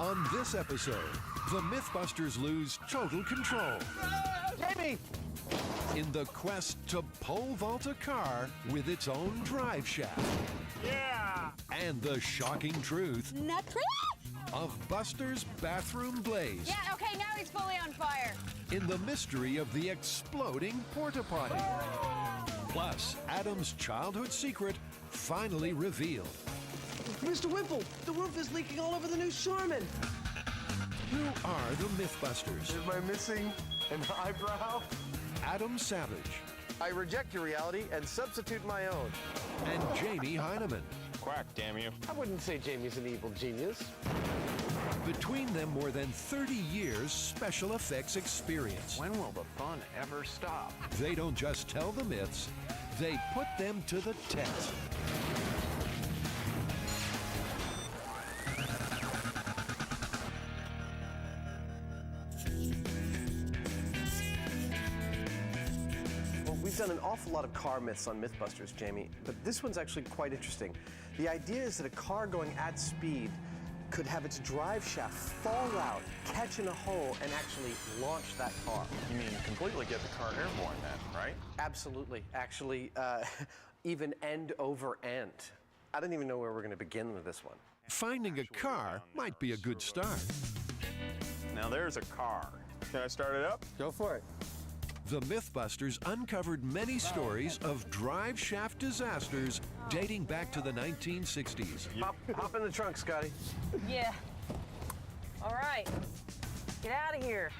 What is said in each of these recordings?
On this episode, the Mythbusters lose total control Jamie! in the quest to pole vault a car with its own drive shaft. Yeah! And the shocking truth Not true. of Buster's bathroom blaze Yeah, okay, now he's fully on fire. in the mystery of the exploding porta potty. Plus, Adam's childhood secret finally revealed. Mr. Wimple, the roof is leaking all over the new Charmin. Who are the Mythbusters? Am I missing an eyebrow? Adam Savage I reject your reality and substitute my own. and Jamie Heineman. Quack, damn you. I wouldn't say Jamie's an evil genius. Between them, more than 30 years special effects experience. When will the fun ever stop? They don't just tell the myths, they put them to the test. Well, we've done an awful lot of car myths on Mythbusters, Jamie, but this one's actually quite interesting. The idea is that a car going at speed could have its drive shaft fall out, catch in a hole, and actually launch that car. You mean completely get the car airborne then, right? Absolutely. Actually, even end over end. I don't even know where we're going to begin with this one. Finding a car might be a good start. Now there's a car. Can I start it up? Go for it. The Mythbusters uncovered many stories of drive shaft disasters dating back to the 1960s. Hop in the trunk, Scotty. Yeah. All right. Get out of here.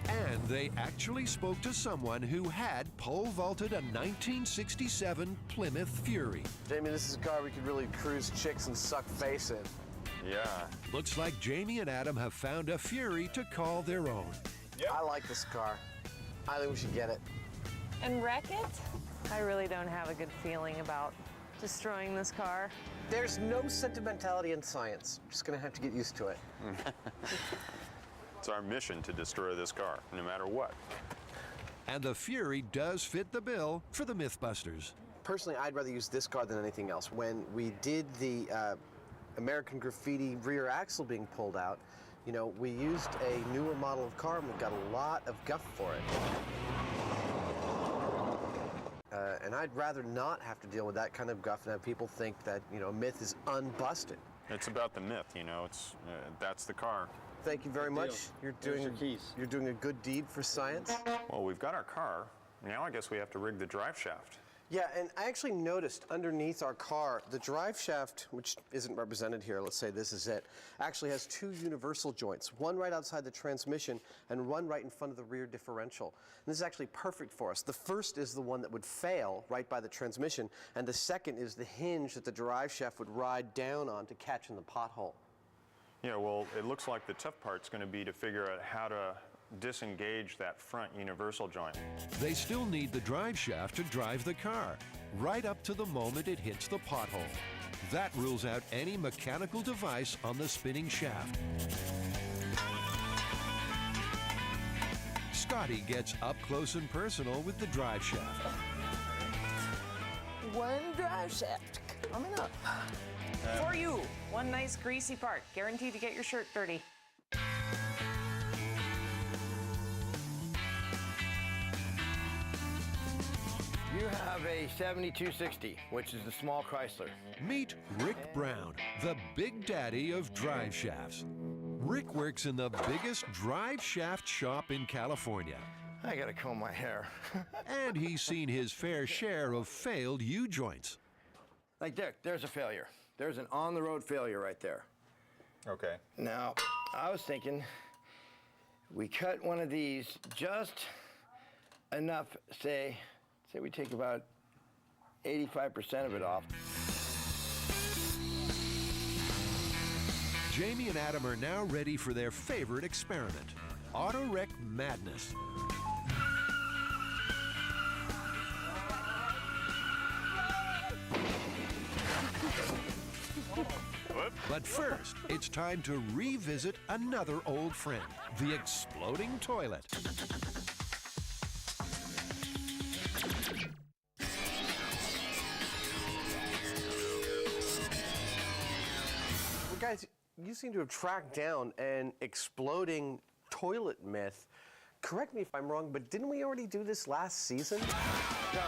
And they actually spoke to someone who had pole vaulted a 1967 Plymouth Fury. Jamie, this is a car we could really cruise chicks and suck face in. Yeah. Looks like Jamie and Adam have found a Fury to call their own. I like this car. I think we should get it. And wreck it? I really don't have a good feeling about destroying this car. There's no sentimentality in science. Just going to have to get used to it. It's our mission to destroy this car, no matter what. And the Fury does fit the bill for the Mythbusters. Personally, I'd rather use this car than anything else. When we did the American Graffiti rear axle being pulled out, you know, we used a newer model of car and we got a lot of guff for it. And I'd rather not have to deal with that kind of guff and have people think that, you know, a myth is unbusted. It's about the myth, you know. It's that's the car. Thank you very much. You're doing you're doing a good deed for science. Well, we've got our car. Now I guess we have to rig the drive shaft. Yeah, and I actually noticed underneath our car, the drive shaft, which isn't represented here, let's say this is it, actually has two universal joints, one right outside the transmission and one right in front of the rear differential. And this is actually perfect for us. The first is the one that would fail right by the transmission, and the second is the hinge that the drive shaft would ride down on to catch in the pothole. Yeah, well, it looks like the tough part's going to be to figure out how to disengage that front universal joint. They still need the drive shaft to drive the car, right up to the moment it hits the pothole. That rules out any mechanical device on the spinning shaft. Scotty gets up close and personal with the drive shaft. One drive shaft coming up. For you, one nice greasy part, guaranteed to get your shirt dirty. You have a 7260, which is the small Chrysler. Meet Rick Brown, the big daddy of drive shafts. Rick works in the biggest drive shaft shop in California. I gotta comb my hair. And he's seen his fair share of failed U-joints. Like there's a failure. There's an on-the-road failure right there. Okay. Now, I was thinking we cut one of these just enough, say we take about 85% of it off. Jamie and Adam are now ready for their favorite experiment, auto wreck madness. But first, it's time to revisit another old friend, the exploding toilet. Well, guys, you seem to have tracked down an exploding toilet myth. Correct me if I'm wrong, but didn't we already do this last season? No.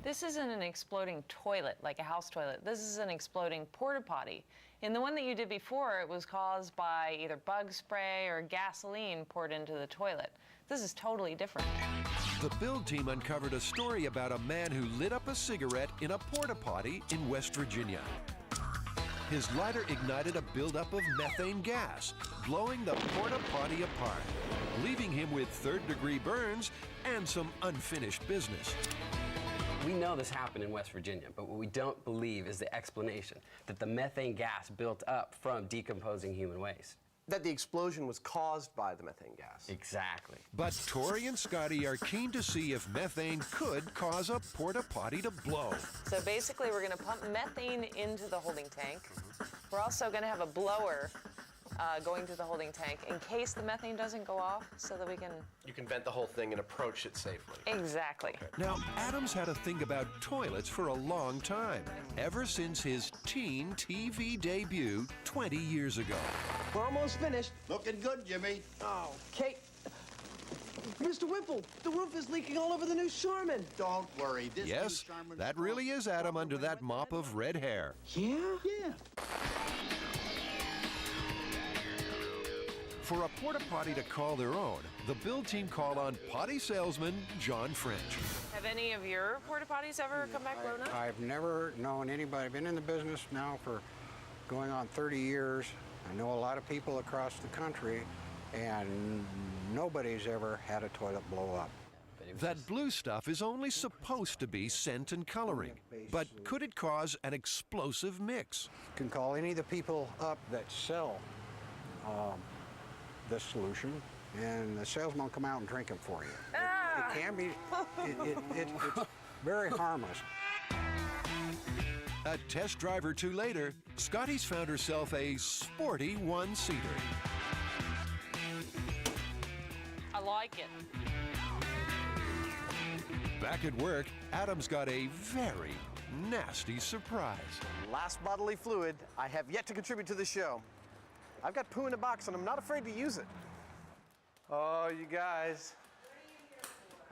This isn't an exploding toilet, like a house toilet. This is an exploding porta potty. In the one that you did before, it was caused by either bug spray or gasoline poured into the toilet. This is totally different. The build team uncovered a story about a man who lit up a cigarette in a porta potty in West Virginia. His lighter ignited a buildup of methane gas, blowing the porta potty apart, leaving him with third-degree burns and some unfinished business. We know this happened in West Virginia, but what we don't believe is the explanation that the methane gas built up from decomposing human waste. That the explosion was caused by the methane gas. Exactly. But Tori and Scotty are keen to see if methane could cause a porta potty to blow. So basically, we're going to pump methane into the holding tank. We're also going to have a blower going to the holding tank in case the methane doesn't go off, so that we can... You can vent the whole thing and approach it safely. Exactly. Now, Adam's had a thing about toilets for a long time, ever since his teen TV debut 20 years ago. We're almost finished. Looking good, Jimmy. Oh, Kate. Mr. Whipple, the roof is leaking all over the new Charmin. Don't worry. This Yes, new Charmin that really is Adam under that mop of red hair. Yeah? Yeah. For a porta potty to call their own, the build team called on potty salesman John French. Have any of your porta potties ever come back blown up? I've never known anybody. I've been in the business now for going on 30 years. I know a lot of people across the country, and nobody's ever had a toilet blow up. That blue stuff is only supposed to be scent and coloring, but could it cause an explosive mix? You can call any of the people up that sell this solution, and the salesman will come out and drink it for you. It can be, it's very harmless. A test drive or two later, Scotty's found herself a sporty one-seater. I like it. Back at work, Adam's got a very nasty surprise. Last bodily fluid I have yet to contribute to the show. I've got poo in a box and I'm not afraid to use it. Oh, you guys.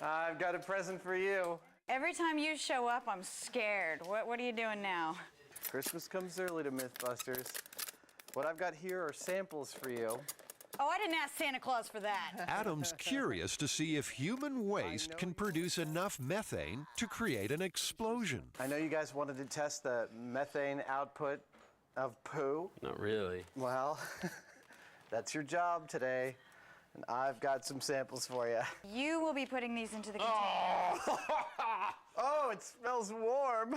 I've got a present for you. Every time you show up, I'm scared. What are you doing now? Christmas comes early to Mythbusters. What I've got here are samples for you. Oh, I didn't ask Santa Claus for that. Adam's curious to see if human waste can produce enough methane to create an explosion. I know you guys wanted to test the methane output of poo. Not really. Well, that's your job today. And I've got some samples for you. You will be putting these into the container. Oh, it smells warm.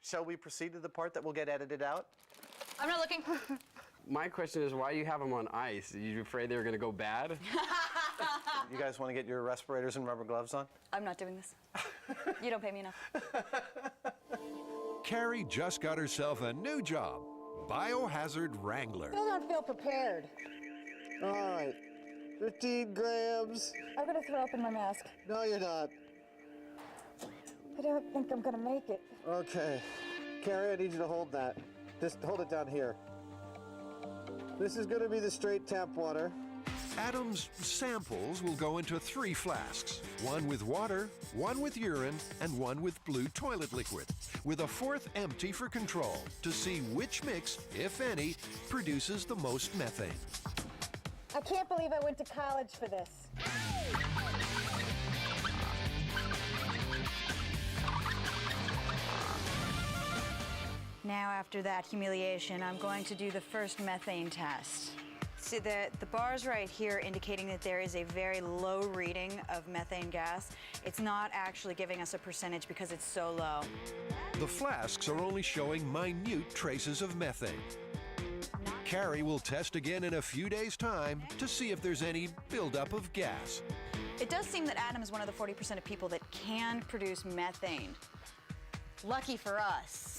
Shall we proceed to the part that will get edited out? I'm not looking. My question is, why do you have them on ice? Are you afraid they were going to go bad? You guys want to get your respirators and rubber gloves on? I'm not doing this. You don't pay me enough. Carrie just got herself a new job, biohazard wrangler. I don't feel prepared. All right, 15 grams. I'm gonna throw up in my mask. No, you're not. I don't think I'm gonna make it. Okay. Carrie, I need you to hold that. Just hold it down here. This is going to be the straight tap water. Adam's samples will go into 3 flasks, one with water, one with urine, and one with blue toilet liquid, with a 4th empty for control to see which mix, if any, produces the most methane. I can't believe I went to college for this. Now, after that humiliation, I'm going to do the first methane test. See, the bars right here indicating that there is a very low reading of methane gas. It's not actually giving us a percentage because it's so low. The flasks are only showing minute traces of methane. Carrie will test again in a few days' time to see if there's any buildup of gas. It does seem that Adam is one of the 40% of people that can produce methane. Lucky for us.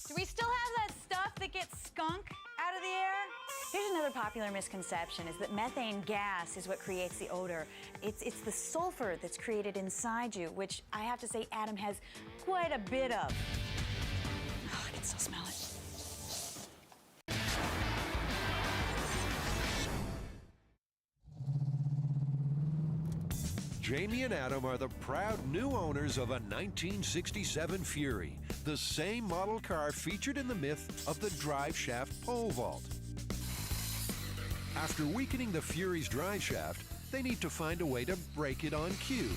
Do we still have that stuff that gets skunk out of the air? Here's another popular misconception, is that methane gas is what creates the odor. It's the sulfur that's created inside you, which I have to say Adam has quite a bit of. Oh, I can still smell it. Jamie and Adam are the proud new owners of a 1967 Fury, the same model car featured in the myth of the drive shaft pole vault. After weakening the Fury's drive shaft, they need to find a way to brake it on cue.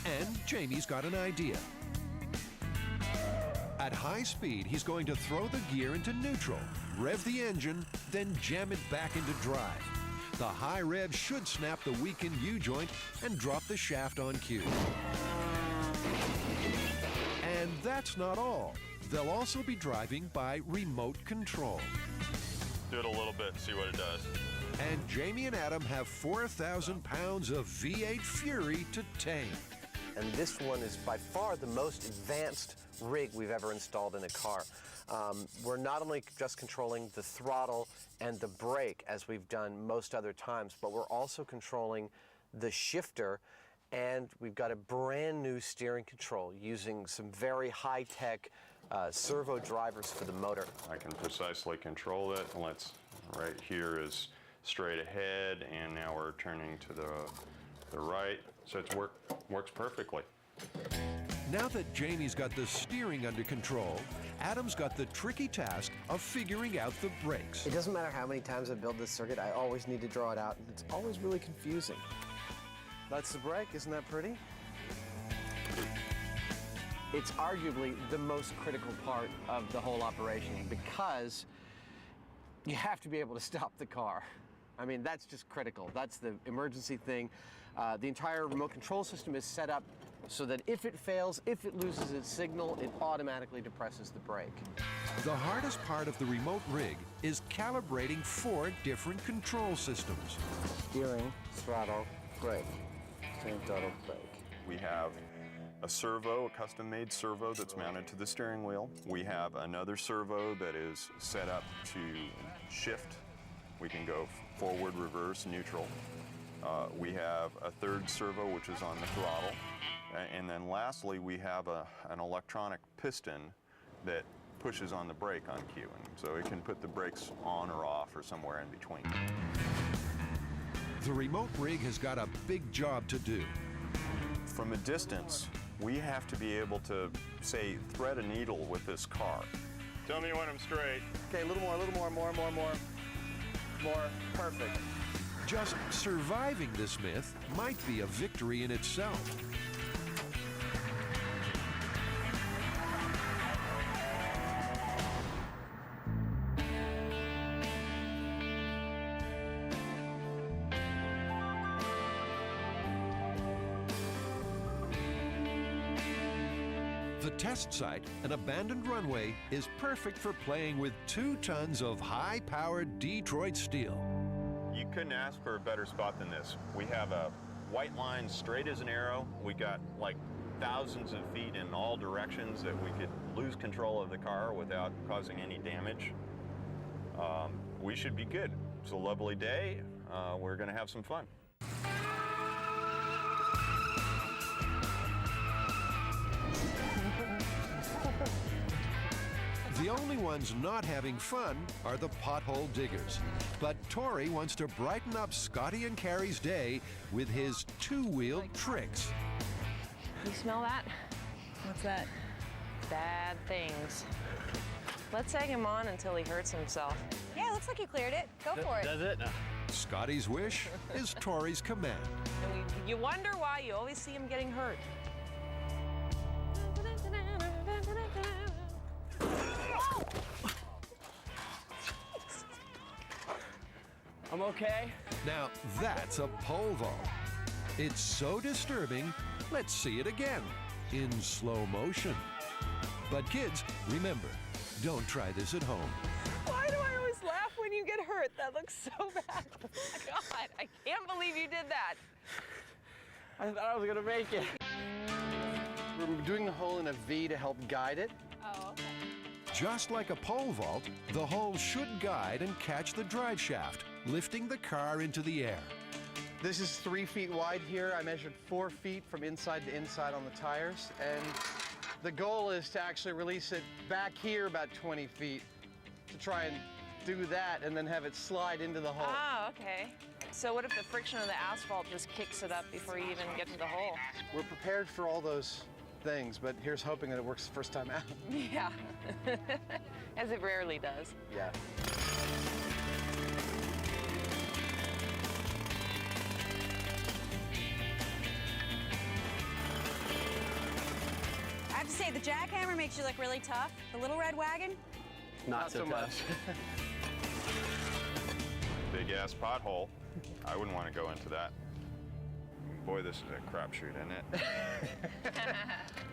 And Jamie's got an idea. At high speed, he's going to throw the gear into neutral, rev the engine, then jam it back into drive. The high rev should snap the weakened U-joint and drop the shaft on cue. And that's not all. They'll also be driving by remote control. Do it a little bit and see what it does. And Jamie and Adam have 4,000 pounds of V8 Fury to tame. And this one is by far the most advanced rig we've ever installed in a car. We're not only just controlling the throttle and the brake as we've done most other times, but we're also controlling the shifter, and we've got a brand new steering control using some very high-tech servo drivers for the motor. I can precisely control it. Right here is straight ahead, and now we're turning to the right, so it works perfectly. Now that Jamie's got the steering under control, Adam's got the tricky task of figuring out the brakes. It doesn't matter how many times I build this circuit, I always need to draw it out, and it's always really confusing. That's the brake, isn't that pretty? It's arguably the most critical part of the whole operation because you have to be able to stop the car. I mean, that's just critical. That's the emergency thing. The entire remote control system is set up so that if it fails, if it loses its signal, it automatically depresses the brake. The hardest part of the remote rig is calibrating 4 different control systems. Steering, throttle, brake. Steering, throttle, brake. We have a servo, a custom-made servo that's mounted to the steering wheel. We have another servo that is set up to shift. We can go forward, reverse, neutral. We have a third servo, which is on the throttle. And then lastly, we have an electronic piston that pushes on the brake on cue. And so it can put the brakes on or off or somewhere in between. The remote rig has got a big job to do. From a distance, we have to be able to, say, thread a needle with this car. Tell me when I'm straight. Okay, a little more, more. Perfect. Just surviving this myth might be a victory in itself. The test site, an abandoned runway, is perfect for playing with 2 tons of high-powered Detroit steel. You couldn't ask for a better spot than this. We have a white line straight as an arrow. We got like thousands of feet in all directions that we could lose control of the car without causing any damage. We should be good. It's a lovely day. We're going to have some fun. The only ones not having fun are the pothole diggers. But Tori wants to brighten up Scotty and Carrie's day with his 2-wheel tricks. You smell that? What's that? Bad things. Let's egg him on until he hurts himself. Yeah, looks like you cleared it. Go for it. Does it? Scotty's wish is Tori's command. And you wonder why you always see him getting hurt. I'm okay. Now that's a pole vault. It's so disturbing, let's see it again, in slow motion. But kids, remember, don't try this at home. Why do I always laugh when you get hurt? That looks so bad. Oh my God, I can't believe you did that. I thought I was gonna make it. We're doing the hole in a V to help guide it. Oh, okay. Just like a pole vault, the hull should guide and catch the drive shaft, lifting the car into the air. This is 3 feet wide here. I measured 4 feet from inside to inside on the tires, and the goal is to actually release it back here about 20 feet to try and do that and then have it slide into the hole. Ah, okay. So what if the friction of the asphalt just kicks it up before you even get to the hole? We're prepared for all those things, but here's hoping that it works the first time out. Yeah, as it rarely does. Yeah. I have to say, the jackhammer makes you look really tough. The little red wagon, Not so tough. Big ass pothole. I wouldn't want to go into that. Boy, this is a crapshoot, isn't it?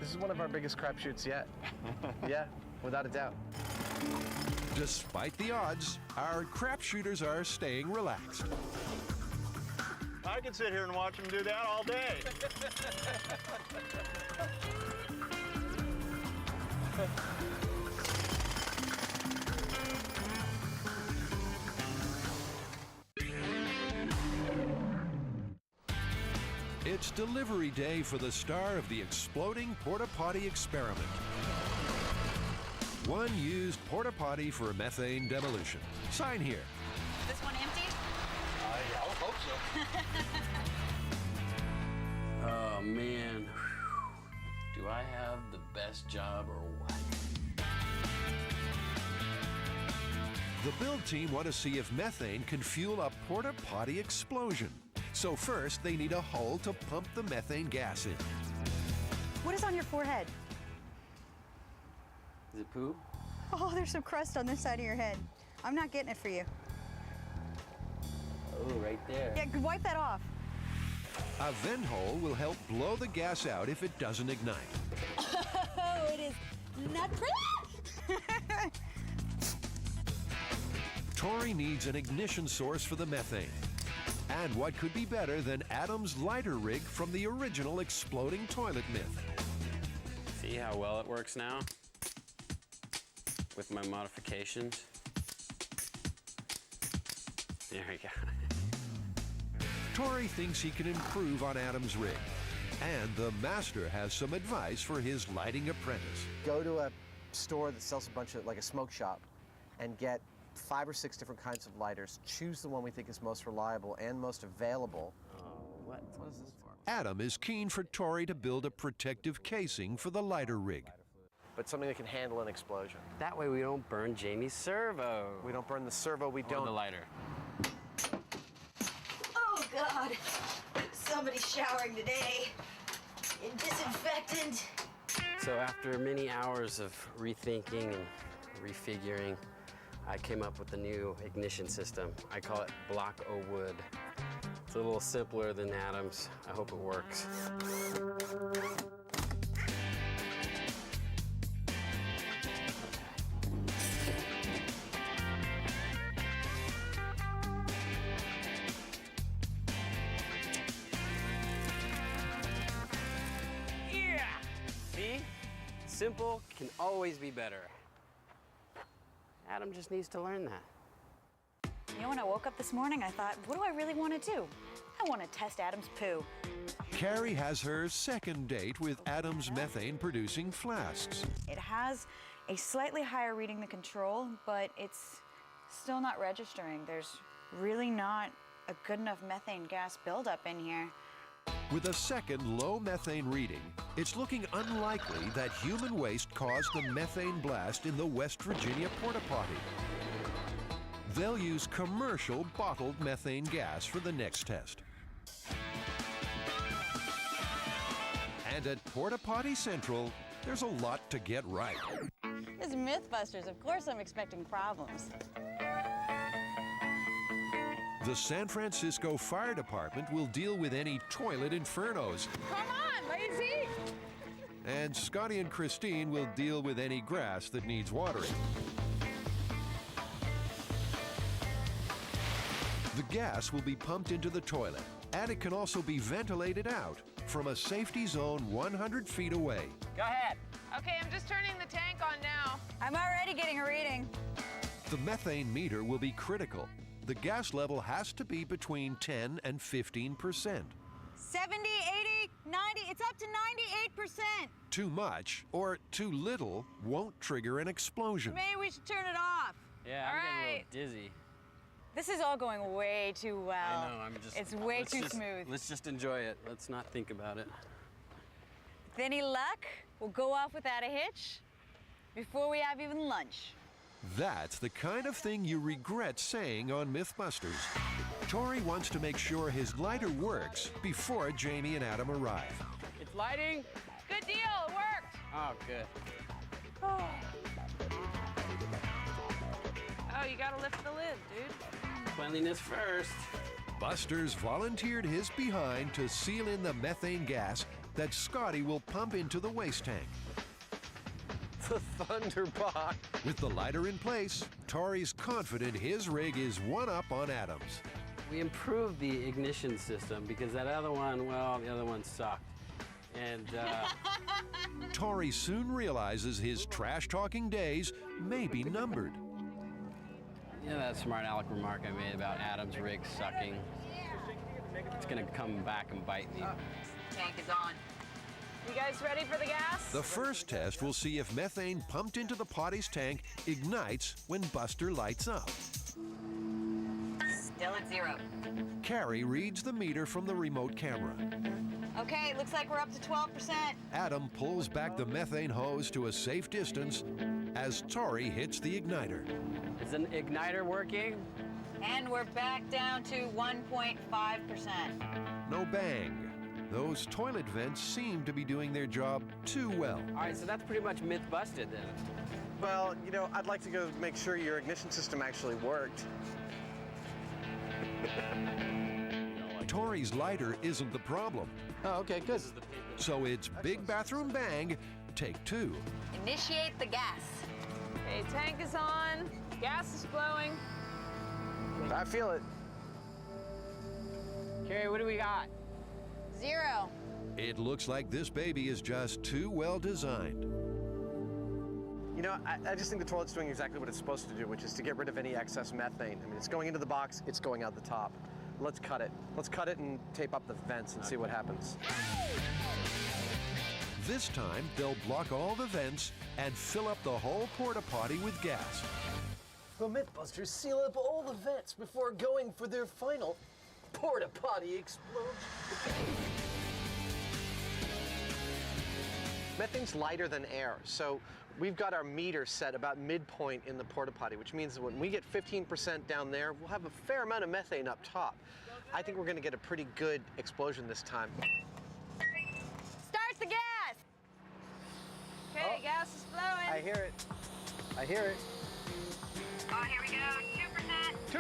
This is one of our biggest crapshoots yet. Yeah, without a doubt. Despite the odds, our crapshooters are staying relaxed. I could sit here and watch them do that all day. It's delivery day for the star of the exploding porta potty experiment. One used porta potty for methane demolition. Sign here. this one empty? I hope so. Oh, man. Do I have the best job or what? The build team want to see if methane can fuel a porta potty explosion. So first, they need a hole to pump the methane gas in. What is on your forehead? Is it poo? Oh, there's some crust on this side of your head. I'm not getting it for you. Oh, right there. Yeah, wipe that off. A vent hole will help blow the gas out if it doesn't ignite. Oh, it is not pretty. Tori needs an ignition source for the methane. And what could be better than Adam's lighter rig from the original exploding toilet myth? See how well it works now? With my modifications. There we go. Tori thinks he can improve on Adam's rig. And the master has some advice for his lighting apprentice. Go to a store that sells a bunch of, like a smoke shop, and get 5 or 6 different kinds of lighters. Choose the one we think is most reliable and most available. What is this for? Adam is keen for Tori to build a protective casing for the lighter rig. But something that can handle an explosion. That way we don't burn Jamie's servo. We don't burn the servo, we Or don't. the lighter. Oh, God. Somebody's showering today. In disinfectant. So after many hours of rethinking and refiguring, I came up with a new ignition system. I call it Block O Wood. It's a little simpler than Adam's. I hope it works. Yeah! See? Simple can always be better. Adam just needs to learn that. You know, when I woke up this morning, I thought, what do I really want to do? I want to test Adam's poo. Carrie has her second date with Adam's methane-producing flasks. It has a slightly higher reading than control, but it's still not registering. There's really not a good enough methane gas buildup in here. With a second low methane reading, it's looking unlikely that human waste caused the methane blast in the West Virginia porta potty. They'll use commercial bottled methane gas for the next test. And at Porta Potty Central, there's a lot to get right. This is Mythbusters. Of course I'm expecting problems. The San Francisco Fire Department will deal with any toilet infernos. Come on, lazy! And Scotty and Christine will deal with any grass that needs watering. The gas will be pumped into the toilet, and it can also be ventilated out from a safety zone 100 feet away. Go ahead. Okay, I'm just turning the tank on now. I'm already getting a reading. The methane meter will be critical. The gas level has to be between 10 and 15%. 70, 80, 90, it's up to 98%. Too much or too little won't trigger an explosion. Maybe we should turn it off. Yeah, I'm getting a little dizzy. This is all going way too well. I know, It's way too smooth. Let's just enjoy it. Let's not think about it. With any luck, we'll go off without a hitch before we have even lunch. That's the kind of thing you regret saying on Mythbusters. Tori wants to make sure his lighter works before Jamie and Adam arrive. It's lighting. Good deal, it worked. Oh, good. Oh, you gotta lift the lid, dude. Cleanliness first. Buster's volunteered his behind to seal in the methane gas that Scotty will pump into the waste tank. The Thunderbox. With the lighter in place, Tori's confident his rig is one up on Adam's. We improved the ignition system because that other one, well, the other one sucked. And Tori soon realizes his trash-talking days may be numbered. yeah, that smart aleck remark I made about Adam's rig sucking, it's gonna come back and bite me. Tank is on. You guys ready for the gas? The first test will see if methane pumped into the potty's tank ignites when Buster lights up. Still at 0. Carrie reads the meter from the remote camera. Okay, it looks like we're up to 12%. Adam pulls back the methane hose to a safe distance as Tori hits the igniter. Is an igniter working? And we're back down to 1.5%. No bang. Those toilet vents seem to be doing their job too well. All right, so that's pretty much myth busted then. Well, you know, I'd like to go make sure your ignition system actually worked. Tori's lighter isn't the problem. Oh, okay, good. So it's big bathroom bang, take 2. Initiate the gas. Okay, tank is on. Gas is flowing. I feel it. Carrie, what do we got? 0. It looks like this baby is just too well designed. You know, I just think the toilet's doing exactly what it's supposed to do, which is to get rid of any excess methane. I mean, it's going into the box, it's going out the top. Let's cut it. Let's cut it and tape up the vents and see what happens. This time, they'll block all the vents and fill up the whole porta potty with gas. The Mythbusters seal up all the vents before going for their final porta potty explosion. Methane's lighter than air, so we've got our meter set about midpoint in the porta potty, which means that when we get 15% down there, we'll have a fair amount of methane up top. I think we're going to get a pretty good explosion this time. Start the gas! Okay, gas is flowing. I hear it. I hear it. Oh, here we go.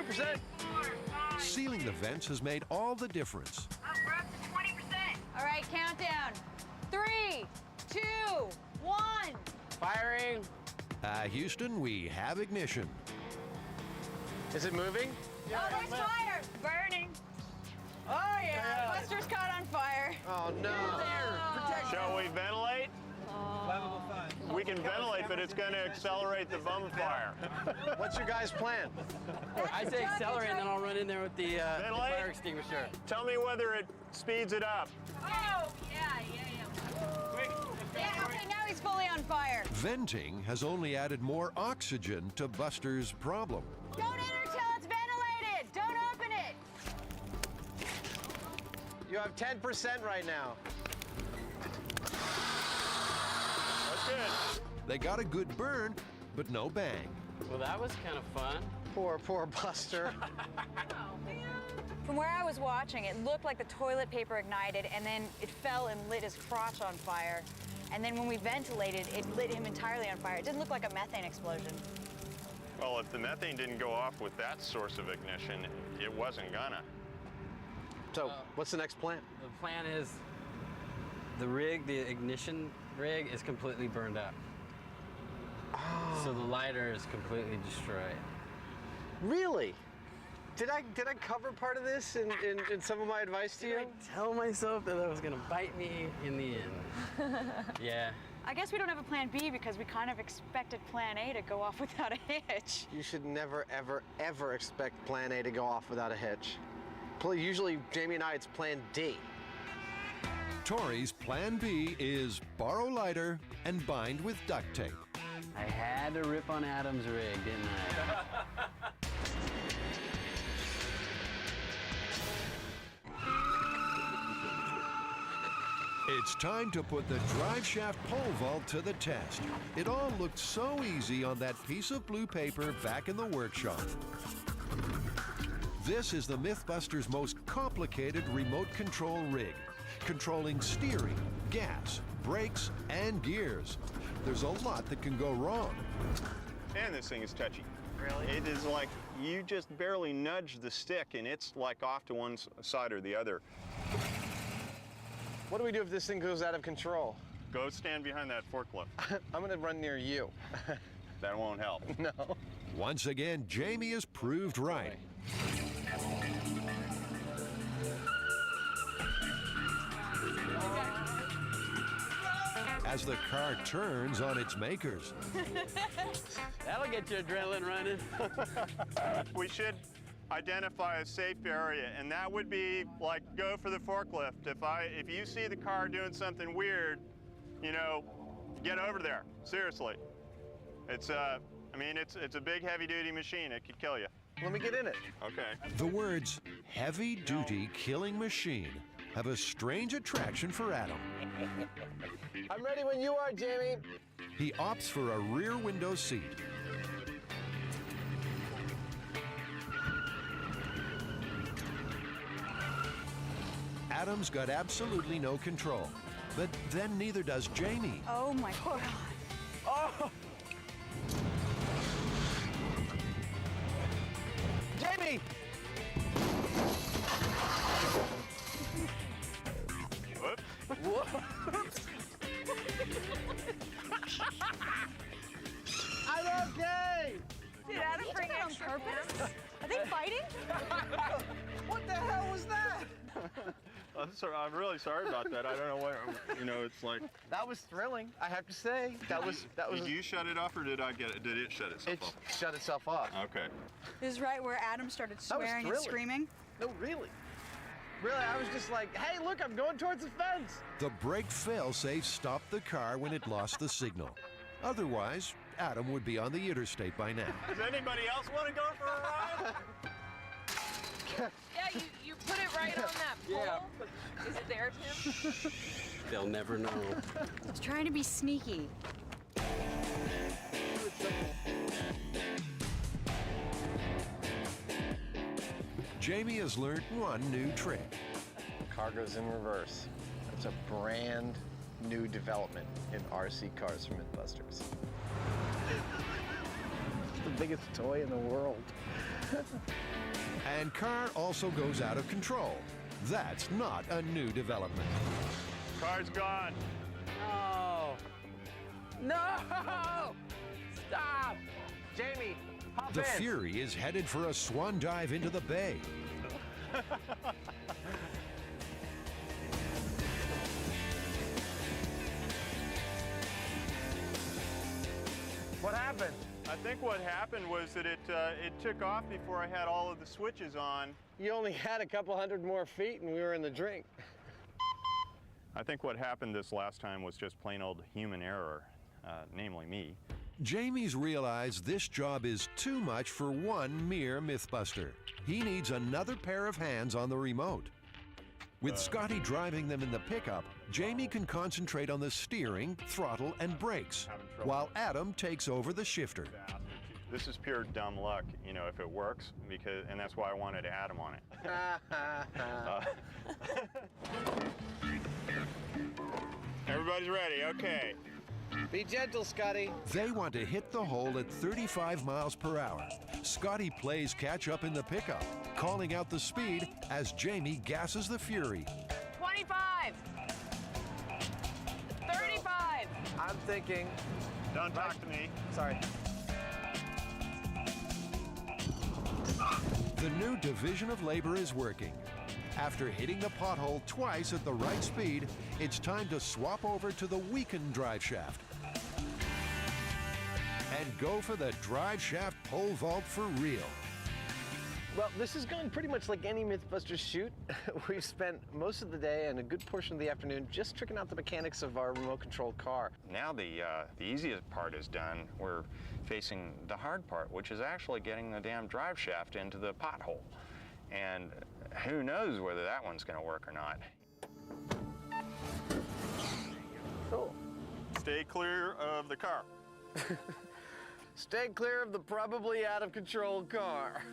2%. 2%. 4, 5. Sealing the vents has made all the difference. Oh, we're up to 20%. All right, countdown. 3, 2, 1. Firing. Houston, we have ignition. Is it moving? Oh, there's fire! Burning. Oh, yeah. Buster's caught on fire. Oh, no. Shall we ventilate? We can ventilate, but it's going to accelerate the bonfire. What's your guys' plan? I say accelerate, and then I'll run in there with the fire extinguisher. Tell me whether it speeds it up. Oh, yeah. Yeah, okay, now he's fully on fire. Venting has only added more oxygen to Buster's problem. Don't enter till it's ventilated. Don't open it. You have 10% right now. That's good. They got a good burn, but no bang. Well, that was kind of fun. Poor Buster. From where I was watching, it looked like the toilet paper ignited, and then it fell and lit his crotch on fire. And then when we ventilated, it lit him entirely on fire. It didn't look like a methane explosion. Well, if the methane didn't go off with that source of ignition, it wasn't gonna. So, what's the next plan? The plan is the rig, the ignition rig, is completely burned up. Oh. So the lighter is completely destroyed. Really? Did I cover part of this in some of my advice to you? Did I tell myself that that was gonna bite me in the end? Yeah. I guess we don't have a plan B because we kind of expected plan A to go off without a hitch. You should never, ever, ever expect plan A to go off without a hitch. Usually, Jamie and I, it's plan D. Tori's plan B is borrow lighter and bind with duct tape. I had to rip on Adam's rig, didn't I? It's time to put the drive shaft pole vault to the test. It all looked so easy on that piece of blue paper back in the workshop. This is the Mythbusters' most complicated remote control rig, controlling steering, gas, brakes, and gears. There's a lot that can go wrong. And this thing is touchy. Really? It is like you just barely nudge the stick and it's like off to one side or the other. What do we do if this thing goes out of control? Go stand behind that forklift. I'm gonna run near you. That won't help. No. Once again, Jamie is proved right. As the car turns on its makers. That'll get your adrenaline running. We should identify a safe area, and that would be like go for the forklift. If you see the car doing something weird, you know, get over there. Seriously. It's a big heavy-duty machine. It could kill you. Let me get in it. Okay. The words heavy-duty killing machine have a strange attraction for Adam. I'm ready when you are, Jamie. He opts for a rear window seat. Adam's got absolutely no control, but then neither does Jamie. Oh my God. Oh! Jamie! Whoops. I'm okay! Did Adam bring it on purpose? Are they fighting? What the hell was that? I'm really sorry about that. I don't know why. You know, it's like. That was thrilling, I have to say. That was. Did you shut it off, or did I get it? Did it shut itself off? It shut itself off. Okay. This is right where Adam started That was swearing and thrilling. screaming. No, really. Really, I was just like, hey, look, I'm going towards the fence. The brake failsafe stopped the car when it lost the signal. Otherwise, Adam would be on the interstate by now. Does anybody else want to go for a ride? Yeah, you put it right on that pole. Yeah. Is it there, Tim? They'll never know. He's trying to be sneaky. Jamie has learned one new trick. Car goes in reverse. It's a brand new development in RC cars from Mythbusters. It's the biggest toy in the world. And car also goes out of control. That's not a new development. Car's gone. No! No! Stop! Jamie, hop The in. Fury is headed for a swan dive into the bay. What happened? I think what happened was that it took off before I had all of the switches on. You only had a couple hundred more feet and we were in the drink. I think what happened this last time was just plain old human error, namely me. Jamie's realized this job is too much for one mere Mythbuster. He needs another pair of hands on the remote. With Scotty driving them in the pickup, Jamie can concentrate on the steering, throttle, and brakes, while Adam takes over the shifter. This is pure dumb luck, you know, if it works, and that's why I wanted Adam on it. Everybody's ready, okay. Be gentle, Scotty. They want to hit the hole at 35 miles per hour. Scotty plays catch up in the pickup, calling out the speed as Jamie gasses the Fury. 25. 35. I'm thinking. Don't talk to me. Sorry. The new division of labor is working. After hitting the pothole twice at the right speed, it's time to swap over to the weakened drive shaft. And go for the drive shaft pole vault for real. Well, this has gone pretty much like any Mythbusters shoot. We've spent most of the day and a good portion of the afternoon just tricking out the mechanics of our remote-controlled car. Now the easiest part is done. We're facing the hard part, which is actually getting the damn drive shaft into the pothole. And who knows whether that one's going to work or not. Cool. Stay clear of the car. Stay clear of the probably out-of-control car.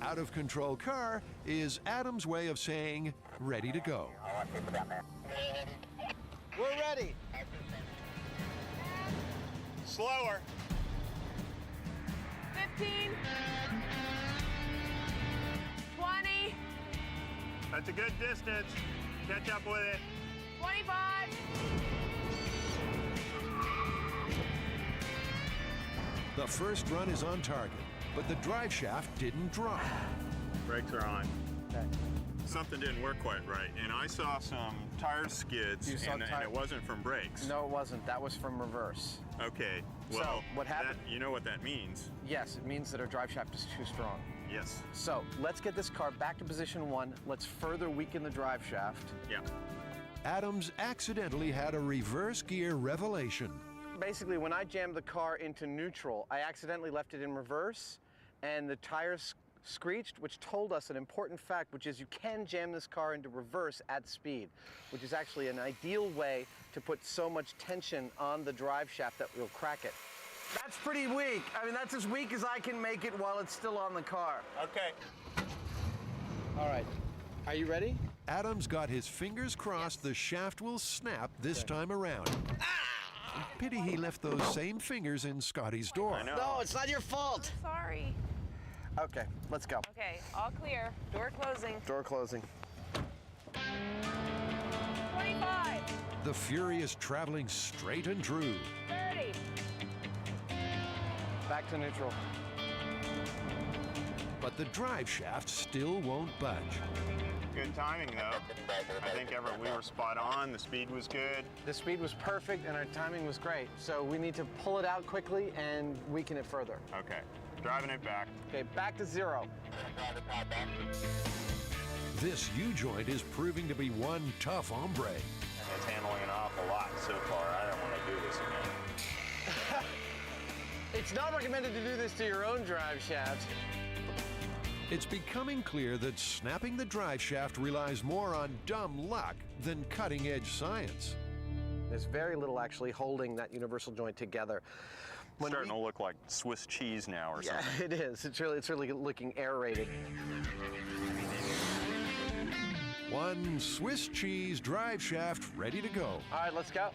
Out of control car is Adam's way of saying ready to go. We're ready. Slower. 15. 20. That's a good distance. Catch up with it. 25. The first run is on target, but the drive shaft didn't drop. Brakes are on. Okay. Something didn't work quite right, and I saw some tire skids, You saw and it wasn't from brakes. No, it wasn't. That was from reverse. Okay, well, So, what happened? you know what that means. Yes, it means that our drive shaft is too strong. Yes. So, let's get this car back to position 1. Let's further weaken the drive shaft. Yeah. Adams accidentally had a reverse gear revelation. Basically, when I jammed the car into neutral, I accidentally left it in reverse, and the tires screeched, which told us an important fact, which is you can jam this car into reverse at speed, which is actually an ideal way to put so much tension on the drive shaft that will crack it. That's pretty weak. I mean, that's as weak as I can make it while it's still on the car. Okay. All right. Are you ready? Adams got his fingers crossed the shaft will snap this time around. Pity he left those same fingers in Scotty's door. I know. No, it's not your fault. Sorry. Okay, let's go. Okay, all clear. Door closing. Door closing. 25. The Fury is traveling straight and true. 30. Back to neutral. But the drive shaft still won't budge. Good timing, though. I think we were spot on. The speed was good. The speed was perfect and our timing was great. So we need to pull it out quickly and weaken it further. Okay. Driving it back. Okay, back to 0. This U-joint is proving to be one tough hombre. It's handling an awful lot so far. I don't want to do this again. It's not recommended to do this to your own drive shaft. It's becoming clear that snapping the drive shaft relies more on dumb luck than cutting-edge science. There's very little actually holding that universal joint together. Starting to look like Swiss cheese now or something. Yeah, it is. It's really looking aerated. One Swiss cheese drive shaft ready to go. All right, let's go.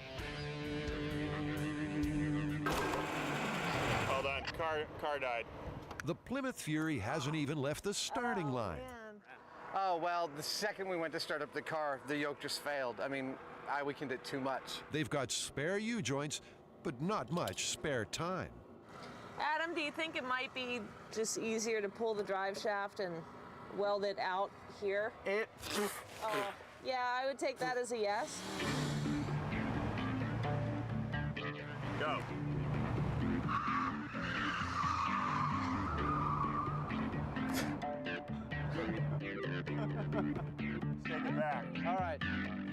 Hold on. Car died. The Plymouth Fury hasn't even left the starting line. Oh, well, the second we went to start up the car, the yoke just failed. I mean, I weakened it too much. They've got spare U-joints, but not much spare time. Adam, do you think it might be just easier to pull the drive shaft and weld it out here? Yeah, I would take that as a yes. Go. Take it back. All right.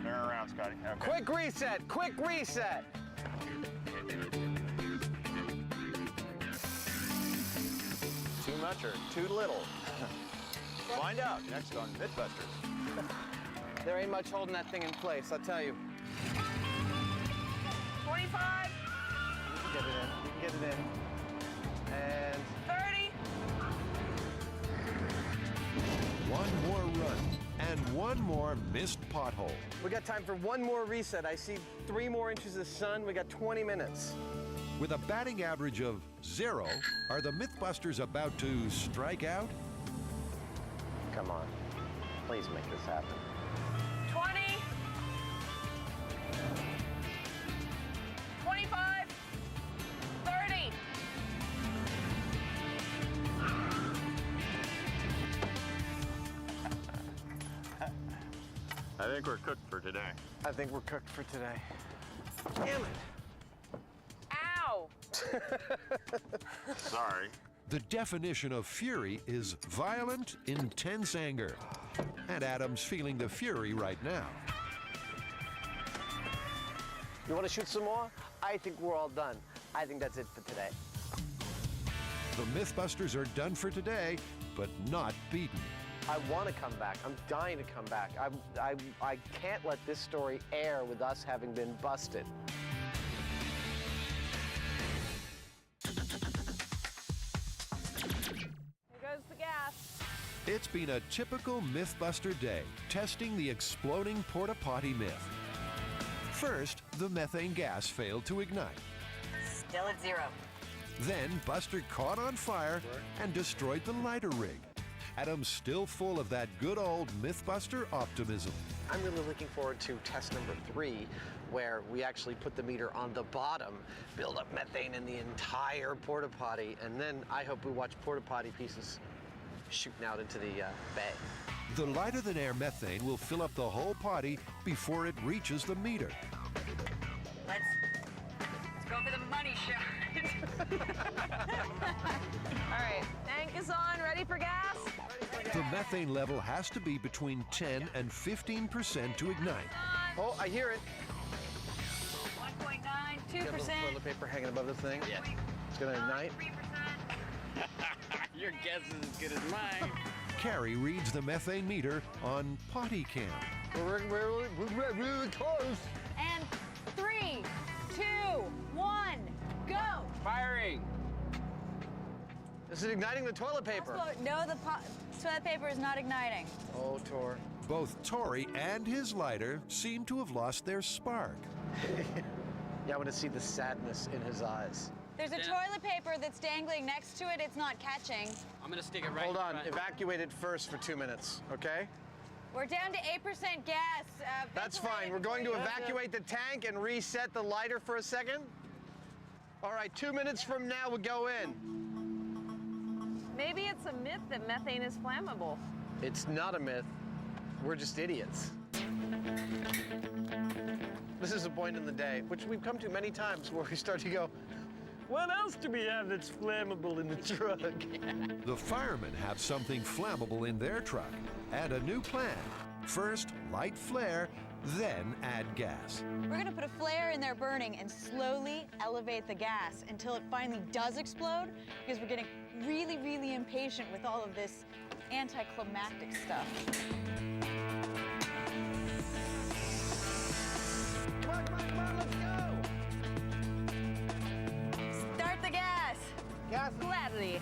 Turn around, Scotty. Okay. Quick reset, quick reset. Too much or too little? Find out next on Mythbusters. There ain't much holding that thing in place, I'll tell you. 25. You can get it in. And 30. One more run and one more missed pothole. we got time for one more reset. I see 3 more inches of sun. We got 20 minutes. With a batting average of 0, are the Mythbusters about to strike out? Come on. Please make this happen. 20. 25. 30. think we're cooked for today. I think we're cooked for today. Damn it. Ow! Sorry. The definition of fury is violent, intense anger. And Adam's feeling the fury right now. You want to shoot some more? I think we're all done. I think that's it for today. The Mythbusters are done for today, but not beaten. I want to come back. I'm dying to come back. I can't let this story air with us having been busted. Here goes the gas. It's been a typical Mythbuster day, testing the exploding porta potty myth. First, the methane gas failed to ignite. Still at 0. Then Buster caught on fire and destroyed the lighter rig. Adam's still full of that good old Mythbuster optimism. I'm really looking forward to test number 3, where we actually put the meter on the bottom, build up methane in the entire porta potty, and then I hope we watch porta potty pieces shooting out into the bay. The lighter-than-air methane will fill up the whole potty before it reaches the meter. Let's go for the money shot. All right, tank is on. Ready for gas? The methane level has to be between 10 and 15% to ignite. Oh, I hear it. 1.9, You have a little 2%. toilet paper hanging above the thing? Yeah. It's gonna ignite? 3%. Your guess is as good as mine. Carrie reads the methane meter on potty cam. We're really close. And 3, 2, 1, go. Firing. This is igniting the toilet paper. No, the toilet paper is not igniting. Oh, Tor. Both Tori and his lighter seem to have lost their spark. Yeah, I want to see the sadness in his eyes. There's a toilet paper that's dangling next to it. It's not catching. I'm gonna stick it right Hold on, in front. evacuate it first for 2 minutes, okay? We're down to 8% gas. That's fine. We're going to evacuate the tank and reset the lighter for a second. All right, 2 minutes from now, we'll go in. Maybe it's a myth that methane is flammable. It's not a myth. We're just idiots. This is a point in the day, which we've come to many times, where we start to go, what else do we have that's flammable in the truck? The firemen have something flammable in their truck and a new plan. First, light flare, then add gas. We're gonna put a flare in there burning and slowly elevate the gas until it finally does explode, because we're getting really, really impatient with all of this anticlimactic stuff. Come on, let's go! Start the gas. Gas. Gladly.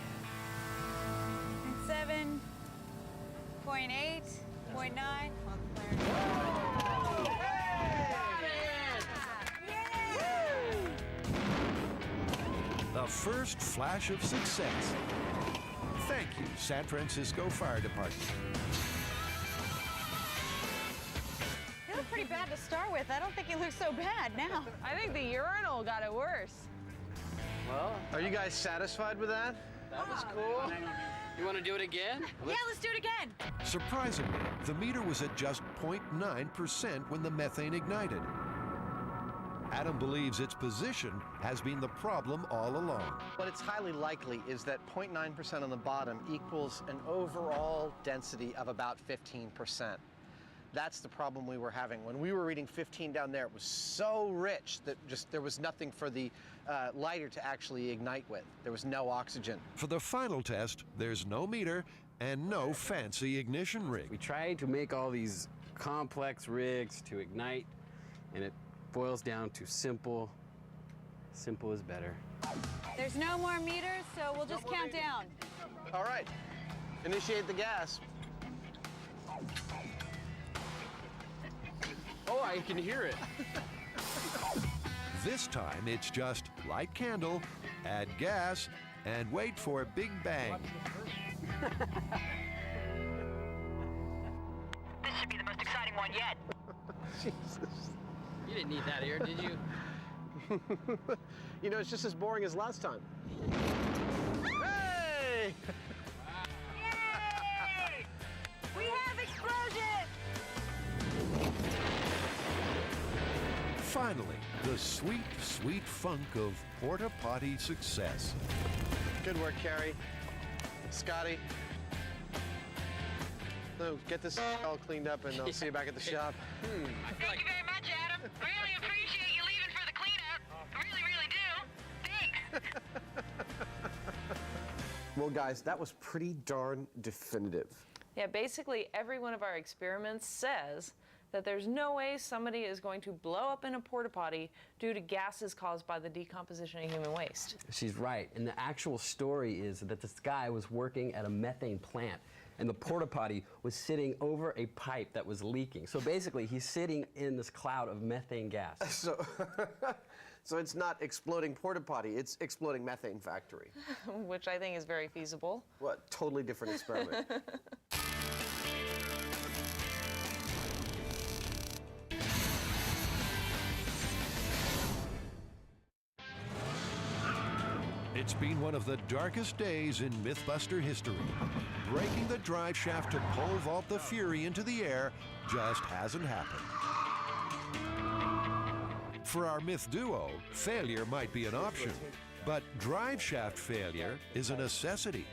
7.8, 0.9. The first flash of success. Thank you, San Francisco Fire Department. He looked pretty bad to start with. I don't think he looks so bad now. I think the urinal got it worse. Well, Are you guys satisfied with that? that was cool. You want to do it again? Yeah, let's do it again. Surprisingly, the meter was at just 0.9% when the methane ignited. Adam believes its position has been the problem all along. What it's highly likely is that 0.9% on the bottom equals an overall density of about 15%. That's the problem we were having. When we were reading 15 down there, it was so rich that just there was nothing for the lighter to actually ignite with. There was no oxygen. For the final test, there's no meter and no fancy ignition rig. We tried to make all these complex rigs to ignite, and it boils down to simple. Simple is better. There's no more meters, so we'll just count down. All right, initiate the gas. Oh, I can hear it. This time, it's just light candle, add gas, and wait for a big bang. This should be the most exciting one yet. Jesus. You didn't need that here, did you? You know, it's just as boring as last time. Hey! Yay! We have explosion! Finally, the sweet, sweet funk of porta potty success. Good work, Carrie. Scotty. So get this all cleaned up and I'll see you back at the shop. Thank you very much, Adam. Really appreciate you leaving for the cleanup. Really, really do. Thanks. Well, guys, that was pretty darn definitive. Yeah, basically every one of our experiments says that there's no way somebody is going to blow up in a porta potty due to gases caused by the decomposition of human waste. She's right. And the actual story is that this guy was working at a methane plant, and the porta potty was sitting over a pipe that was leaking. So basically, he's sitting in this cloud of methane gas. So it's not exploding porta potty, it's exploding methane factory. Which I think is very feasible. What? Totally different experiment. It's been one of the darkest days in Mythbuster history. Breaking the drive shaft to pole vault the Fury into the air just hasn't happened. For our myth duo, failure might be an option, but drive shaft failure is a necessity.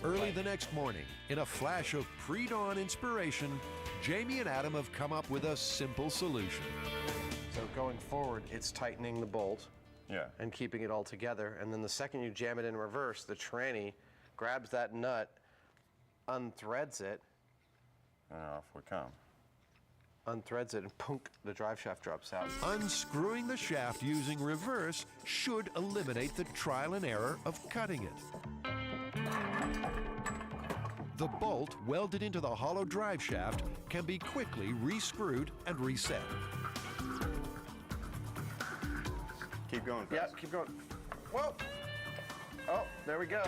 Early the next morning, in a flash of pre-dawn inspiration, Jamie and Adam have come up with a simple solution. So going forward, it's tightening the bolt. Yeah. And keeping it all together, and then the second you jam it in reverse, the tranny grabs that nut, unthreads it, And off we come. unthreads it, and punk, the drive shaft drops out. Unscrewing the shaft using reverse should eliminate the trial and error of cutting it. The bolt welded into the hollow drive shaft can be quickly re-screwed and reset. Keep going, Yeah, Chris. keep going. Whoa! Oh, there we go.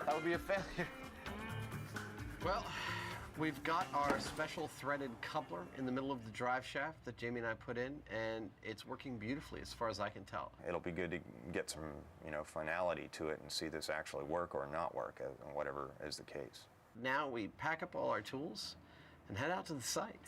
That would be a failure. Well, we've got our special threaded coupler in the middle of the drive shaft that Jamie and I put in, and it's working beautifully as far as I can tell. It'll be good to get some, finality to it and see this actually work or not work, whatever is the case. Now we pack up all our tools and head out to the site.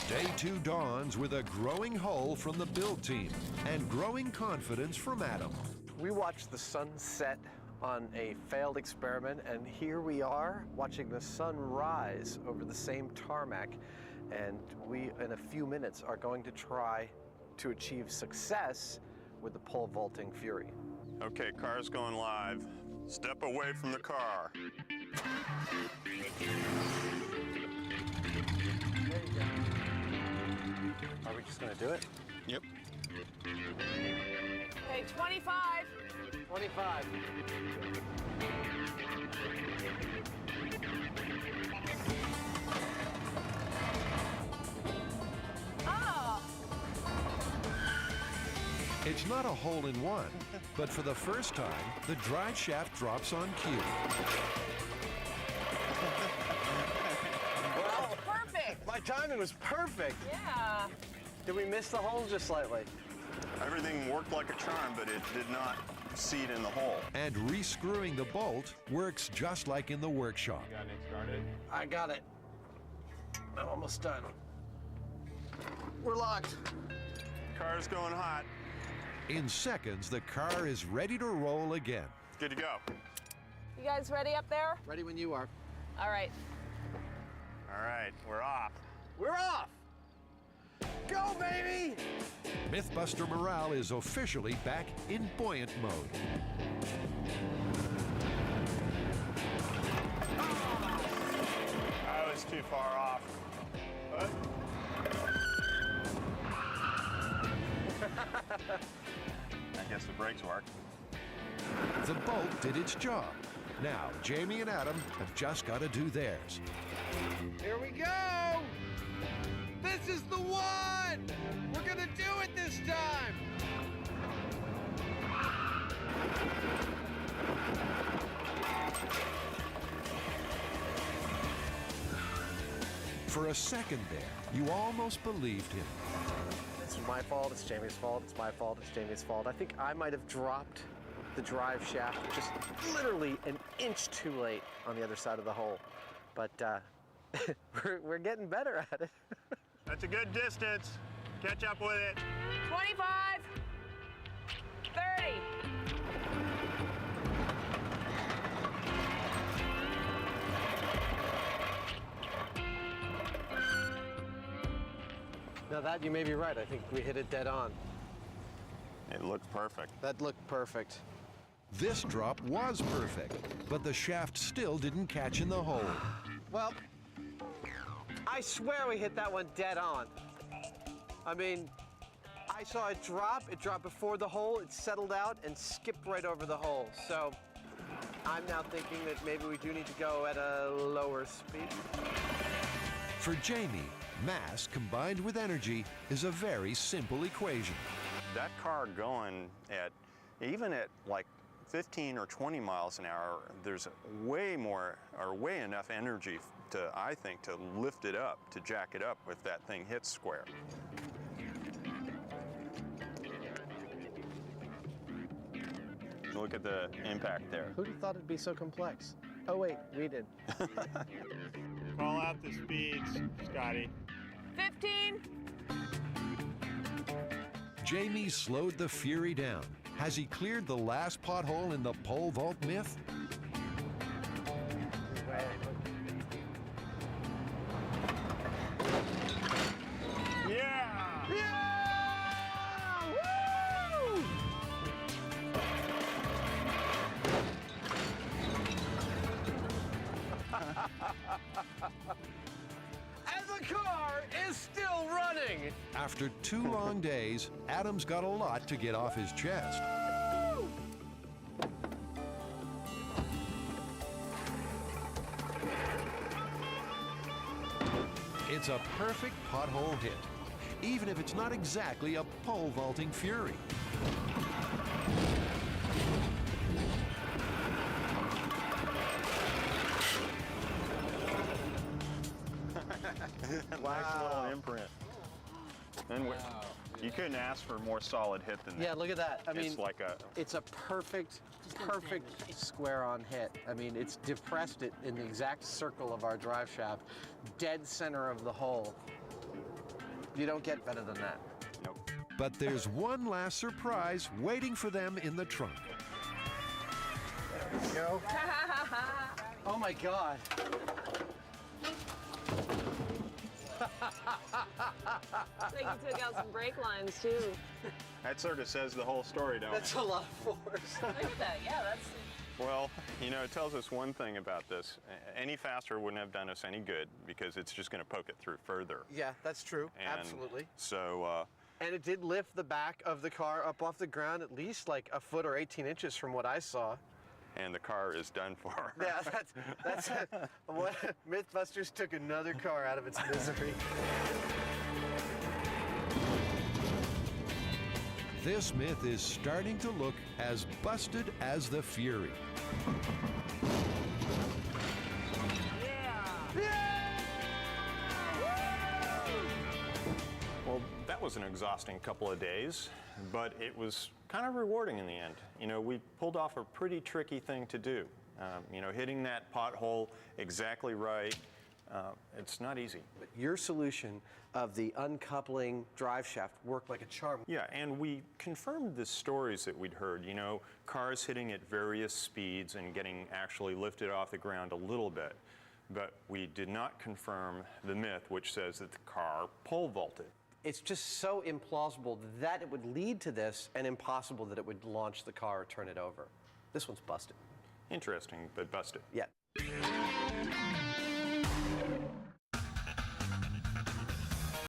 Day 2 dawns with a growing hull from the build team and growing confidence from Adam. We watched the sun set on a failed experiment, and here we are watching the sun rise over the same tarmac, and we, in a few minutes, are going to try to achieve success with the pole vaulting Fury. Okay, car's going live. Step away from the car. Are we just gonna do it? Yep. Okay, 25. 25. Oh! It's not a hole-in-one, but for the first time, the drive shaft drops on cue. Well, Perfect! my timing was perfect. Yeah. Did we miss the hole just slightly? Everything worked like a charm, but it did not seat in the hole. And re-screwing the bolt works just like in the workshop. Got it started. I got it. I'm almost done. We're locked. Car's going hot. In seconds, the car is ready to roll again. Good to go. You guys ready up there? Ready when you are. All right. All right, we're off. We're off! Go, baby! Mythbuster morale is officially back in buoyant mode. I was too far off. What? I guess the brakes work. The bolt did its job. Now, Jamie and Adam have just got to do theirs. Here we go! This is the one! We're gonna do it this time! For a second there, you almost believed him. It's my fault, it's Jamie's fault, it's my fault, it's Jamie's fault. I think I might have dropped the drive shaft just literally an inch too late on the other side of the hole. But we're getting better at it. That's a good distance. Catch up with it. 25, 30. Now that you may be right. I think we hit it dead on. It looked perfect. That looked perfect. This drop was perfect, but the shaft still didn't catch in the hole. Well, I swear we hit that one dead on. I mean, I saw it dropped before the hole, it settled out and skipped right over the hole. So I'm now thinking that maybe we do need to go at a lower speed. For Jamie, mass combined with energy is a very simple equation. That car going at, even at like 15 or 20 miles an hour, there's way enough energy to, I think, to lift it up, to jack it up if that thing hits square. Look at the impact there. Who'd have thought it'd be so complex? Oh wait, we did. Call out the speeds, Scotty. 15. Jamie slowed the Fury down. Has he cleared the last pothole in the pole vault myth? Yeah! Woo! And the car is still running! After 2 long days, Adam's got a lot to get off his chest. It's a perfect pothole hit, even if it's not exactly a pole vaulting Fury. Nice little imprint. And you couldn't ask for a more solid hit than that. Yeah, look at that. I mean, it's like it's a perfect square on hit. I mean, it's depressed it in the exact circle of our drive shaft, dead center of the hole. You don't get better than that. Nope. But there's one last surprise waiting for them in the trunk. There we go. Oh my God. Like you took out some brake lines too. That sort of says the whole story, don't it? That's a lot of force. Look at that. Yeah, that's. Well, you know, it tells us one thing about this. Any faster wouldn't have done us any good because it's just going to poke it through further. Yeah, that's true. And absolutely. So. And it did lift the back of the car up off the ground at least like a foot or 18 inches from what I saw. And the car is done for. Yeah, that's what Mythbusters took another car out of its misery. This myth is starting to look as busted as the Fury. Well, that was an exhausting couple of days, but it was kind of rewarding in the end. You know, we pulled off a pretty tricky thing to do. You know, hitting that pothole exactly right, it's not easy. But your solution of the uncoupling drive shaft worked like a charm. Yeah, and we confirmed the stories that we'd heard, you know, cars hitting at various speeds and getting actually lifted off the ground a little bit. But we did not confirm the myth which says that the car pole vaulted. It's just so implausible that it would lead to this and impossible that it would launch the car or turn it over. This one's busted. Interesting, but busted. Yeah.